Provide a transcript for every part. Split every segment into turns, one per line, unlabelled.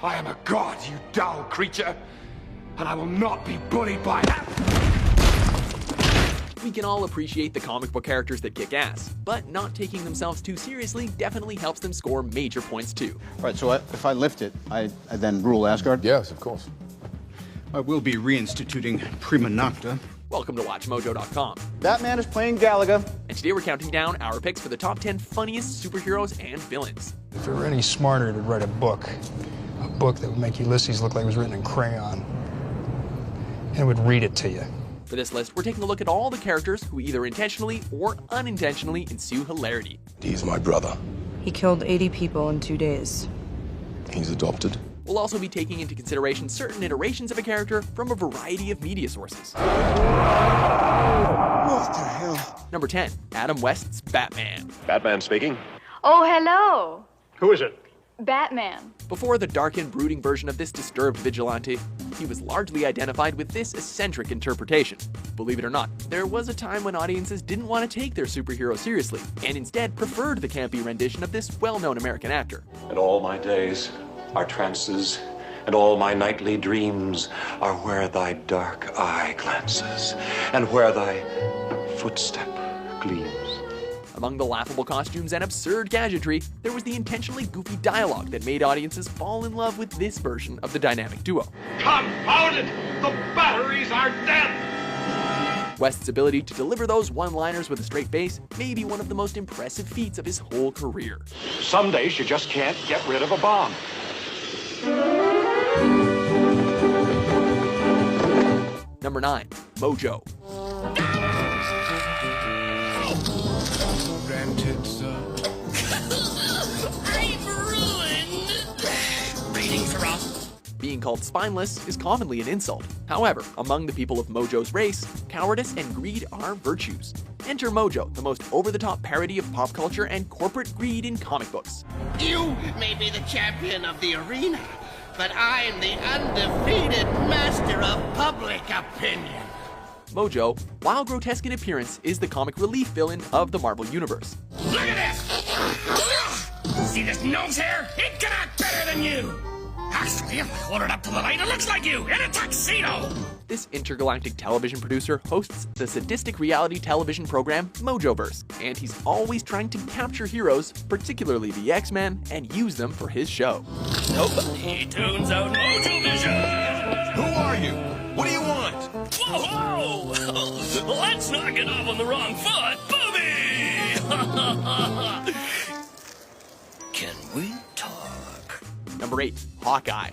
I am a god, you dull creature, and I will not be bullied by that.
We can all appreciate the comic book characters that kick ass, but not taking themselves too seriously definitely helps them score major points too.
Right, so if I lift it, I then rule Asgard?
Yes, of course.
I will be reinstituting Prima Nocta.
Welcome to WatchMojo.com.
Batman is playing Galaga.
And today we're counting down our picks for the top 10 funniest superheroes and villains.
If it were any smarter to write a book that would make Ulysses look like it was written in crayon, and it would read it to you.
For this list, we're taking a look at all the characters who either intentionally or unintentionally ensue hilarity.
He's my brother.
He killed 80 people in 2 days.
He's adopted.
We'll also be taking into consideration certain iterations of a character from a variety of media sources.
What the hell?
Number 10, Adam West's Batman.
Batman speaking.
Oh, hello.
Who is it?
Batman.
Before the dark and brooding version of this disturbed vigilante, he was largely identified with this eccentric interpretation. Believe it or not, there was a time when audiences didn't want to take their superhero seriously, and instead preferred the campy rendition of this well-known American actor.
And all my days are trances, and all my nightly dreams are where thy dark eye glances, and where thy footstep gleams.
Among the laughable costumes and absurd gadgetry, there was the intentionally goofy dialogue that made audiences fall in love with this version of the dynamic duo.
Confound it! The batteries are dead!
West's ability to deliver those one-liners with a straight face may be one of the most impressive feats of his whole career.
Some days you just can't get rid of a bomb.
Number 9, Mojo. Being called spineless is commonly an insult. However, among the people of Mojo's race, cowardice and greed are virtues. Enter Mojo, the most over-the-top parody of pop culture and corporate greed in comic books.
You may be the champion of the arena, but I'm the undefeated master of public opinion.
Mojo, while grotesque in appearance, is the comic relief villain of the Marvel Universe.
Look at this! See this nose hair? It can act better than you! Actually, if I hold it up to the light, it looks like you, in a tuxedo!
This intergalactic television producer hosts the sadistic reality television program Mojoverse, and he's always trying to capture heroes, particularly the X-Men, and use them for his show.
Nope, he tunes out Mojo Vision!
Who are you? What do you want?
Whoa, whoa! Let's not get off on the wrong foot, booby! Can we talk?
Number 8, Hawkeye.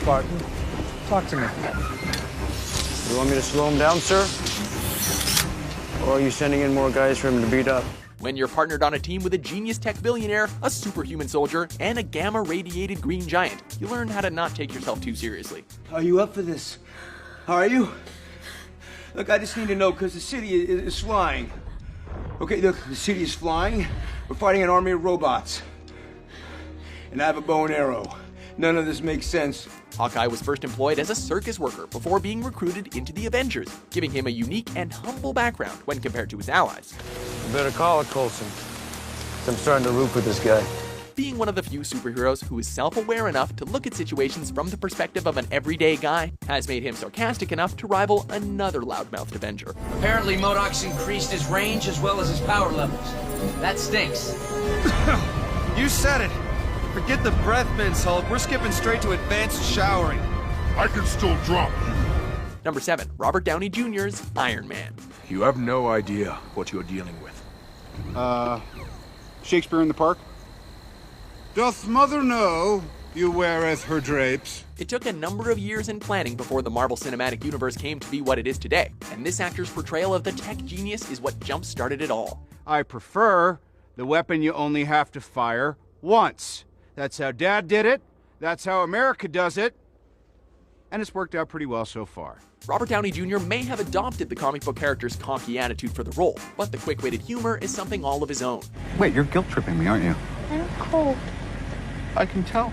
Barton, talk to me. You want me to slow him down, sir? Or are you sending in more guys for him to beat up?
When you're partnered on a team with a genius tech billionaire, a superhuman soldier, and a gamma-radiated green giant, you learn how to not take yourself too seriously.
Are you up for this? Are you? Look, I just need to know, because the city is flying. Okay, look, the city is flying. We're fighting an army of robots. And I have a bow and arrow. None of this makes sense.
Hawkeye was first employed as a circus worker before being recruited into the Avengers, giving him a unique and humble background when compared to his allies.
You better call it, Coulson. I'm starting to root for this guy.
Being one of the few superheroes who is self-aware enough to look at situations from the perspective of an everyday guy has made him sarcastic enough to rival another loudmouthed Avenger.
Apparently, MODOK's increased his range as well as his power levels. That stinks.
You said it. Forget the breath mints, Hulk. We're skipping straight to advanced showering.
I can still drop.
Number 7, Robert Downey Jr.'s Iron Man.
You have no idea what you're dealing with.
Shakespeare in the Park?
Doth mother know you weareth her drapes?
It took a number of years in planning before the Marvel Cinematic Universe came to be what it is today, and this actor's portrayal of the tech genius is what jump-started it all.
I prefer the weapon you only have to fire once. That's how Dad did it, that's how America does it, and it's worked out pretty well so far.
Robert Downey Jr. may have adopted the comic book character's cocky attitude for the role, but the quick-witted humor is something all of his own.
Wait, you're guilt-tripping me, aren't you?
I'm cold.
I can tell.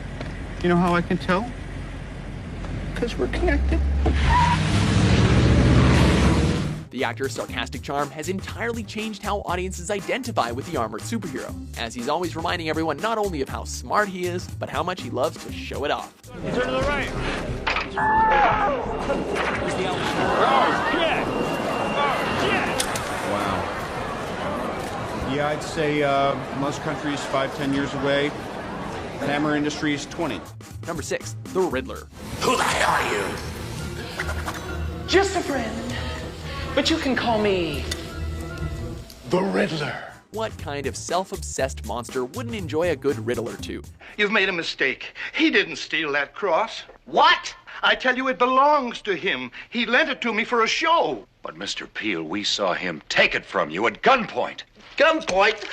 You know how I can tell? Because we're connected.
The The actor's sarcastic charm has entirely changed how audiences identify with the armored superhero, as he's always reminding everyone not only of how smart he is, but how much he loves to show it off.
Turn to the right.
Wow. Yeah, I'd say most countries 5-10 years away. Hammer Industries 20.
Number 6, the Riddler.
Who the hell are you?
Just a friend. But you can call me
The Riddler.
What kind of self-obsessed monster wouldn't enjoy a good riddle or two?
You've made a mistake. He didn't steal that cross.
What?
I tell you, it belongs to him. He lent it to me for a show.
But Mr. Peel, we saw him take it from you at gunpoint.
Gunpoint?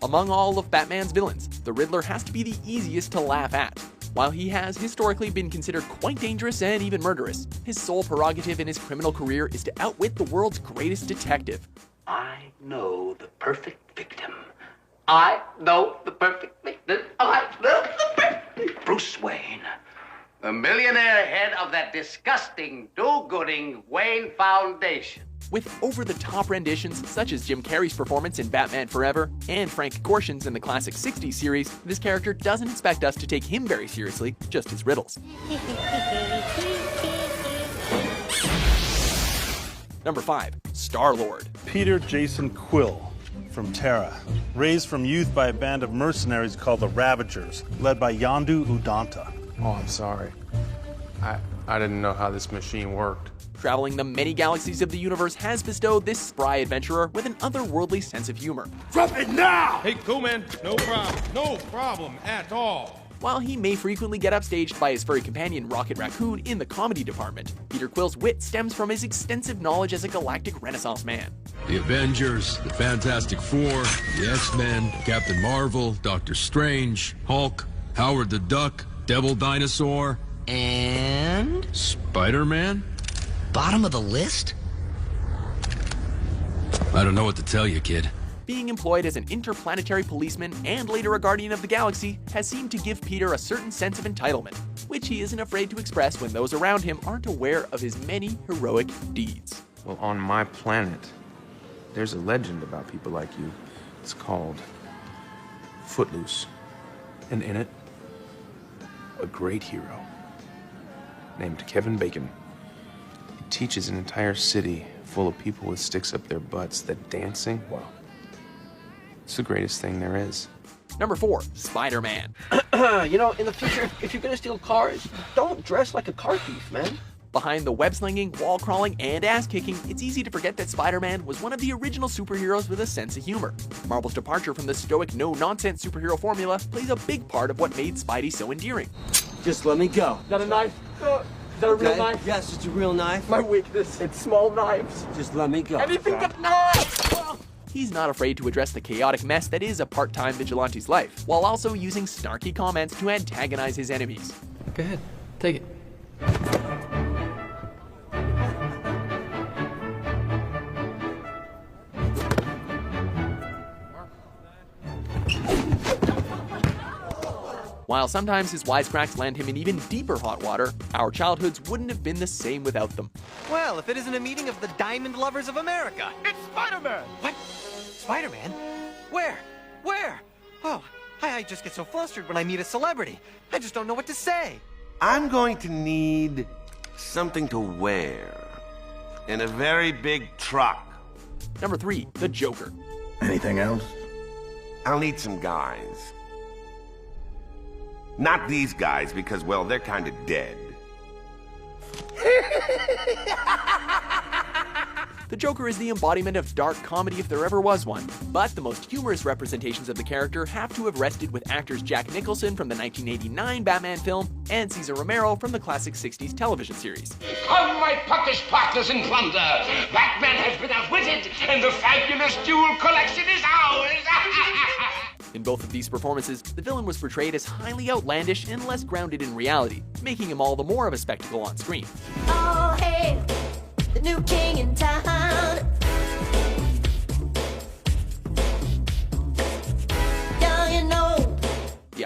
Among all of Batman's villains, the Riddler has to be the easiest to laugh at. While he has historically been considered quite dangerous and even murderous, his sole prerogative in his criminal career is to outwit the world's greatest detective.
I know the perfect victim. I know the perfect victim. I know the perfect
Bruce Wayne. The millionaire head of that disgusting, do-gooding Wayne Foundation.
With over-the-top renditions such as Jim Carrey's performance in Batman Forever and Frank Gorshin's in the classic 60s series, this character doesn't expect us to take him very seriously, just his riddles. Number 5, Star-Lord.
Peter Jason Quill from Terra, raised from youth by a band of mercenaries called the Ravagers, led by Yondu Udanta.
Oh, I'm sorry. I didn't know how this machine worked.
Traveling the many galaxies of the universe has bestowed this spry adventurer with an otherworldly sense of humor.
Drop it now! Hey, cool, man. No problem. No problem at all.
While he may frequently get upstaged by his furry companion Rocket Raccoon in the comedy department, Peter Quill's wit stems from his extensive knowledge as a galactic Renaissance man.
The Avengers, the Fantastic Four, the X-Men, Captain Marvel, Doctor Strange, Hulk, Howard the Duck, Devil Dinosaur,
and
Spider-Man?
Bottom of the list?
I don't know what to tell you, kid.
Being employed as an interplanetary policeman and later a guardian of the galaxy has seemed to give Peter a certain sense of entitlement, which he isn't afraid to express when those around him aren't aware of his many heroic deeds.
Well, on my planet, there's a legend about people like you. It's called Footloose. And in it, a great hero named Kevin Bacon. He teaches an entire city full of people with sticks up their butts that dancing, well, it's the greatest thing there is.
Number 4, Spider-Man.
You know, in the future, if you're gonna steal cars, don't dress like a car thief, man.
Behind the web-slinging, wall-crawling, and ass-kicking, it's easy to forget that Spider-Man was one of the original superheroes with a sense of humor. Marvel's departure from the stoic, no-nonsense superhero formula plays a big part of what made Spidey so endearing.
Just let me go. Is that a knife? Is that a real knife?
Yes, it's a real knife.
My weakness, it's small knives.
Just let me go.
Anything but knives!
He's not afraid to address the chaotic mess that is a part-time vigilante's life, while also using snarky comments to antagonize his enemies.
Go ahead, take it.
While sometimes his wisecracks land him in even deeper hot water, our childhoods wouldn't have been the same without them.
Well, if it isn't a meeting of the Diamond Lovers of America. It's Spider-Man! What? Spider-Man? Where? Where? Oh, I just get so flustered when I meet a celebrity. I just don't know what to say.
I'm going to need something to wear in a very big truck.
Number 3, the Joker.
Anything else? I'll need some guys. Not these guys, because, well, they're kind of dead.
The Joker is the embodiment of dark comedy if there ever was one, but the most humorous representations of the character have to have rested with actors Jack Nicholson from the 1989 Batman film and Cesar Romero from the classic 60s television series.
Come, my puckish partners in plunder! Batman has been outwitted, and the fabulous jewel collection is ours!
In both of these performances, the villain was portrayed as highly outlandish and less grounded in reality, making him all the more of a spectacle on screen.
Oh, hey, the new king in town.
The